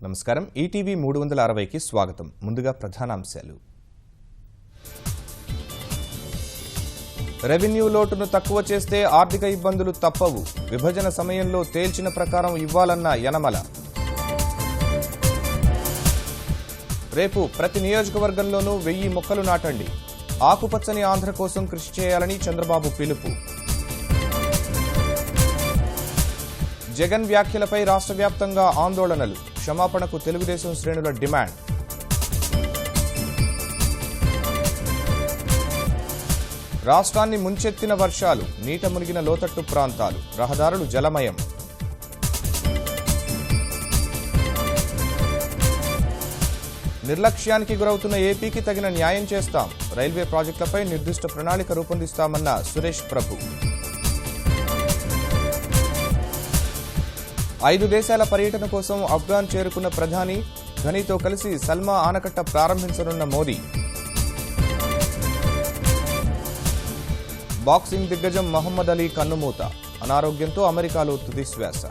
నమస్కారం ఈటీవీ 360కి స్వాగతం. ముందుగా ప్రధానాంశాలు. రెవెన్యూ లోటును తక్కువ చేస్తే ఆర్థిక ఇబ్బందులు తప్పవు. విభజన సమయంలో తేల్చిన ప్రకారం ఇవ్వాలన్న యనమల. రేపు ప్రతి నియోజకవర్గంలోనూ 1000 మొక్కలు నాటండి. ఆకుపచ్చని ఆంధ్ర కోసం కృషి చేయాలని చంద్రబాబు పిలుపు. జగన్ వ్యాఖ్యలపై రాష్ట్ర వ్యాప్తంగా ఆందోళనలు. క్షమాపణకు తెలుగుదేశం శ్రేణుల డిమాండ్. రాష్ట్రాన్ని ముంచెత్తిన వర్షాలు. నీట మునిగిన లోతట్టు ప్రాంతాలు. రహదారులు జలమయం. నిర్లక్ష్యానికి గురవుతున్న ఏపీకి తగిన న్యాయం చేస్తాం. రైల్వే ప్రాజెక్టులపై నిర్దిష్ట ప్రణాళిక రూపొందిస్తామన్న సురేష్ ప్రభు. 5 దేశాల పర్యటన కోసం ఆఫ్ఘాన్ చేరుకున్న ప్రధాని. ఘనీతో కలిసి సల్మా ఆనకట్ట ప్రారంభించనున్న మోదీ. బాక్సింగ్ దిగ్గజం మహమ్మద్ అలీ కన్నుమూత. అనారోగ్యంతో అమెరికాలో తుదిశ్వాస.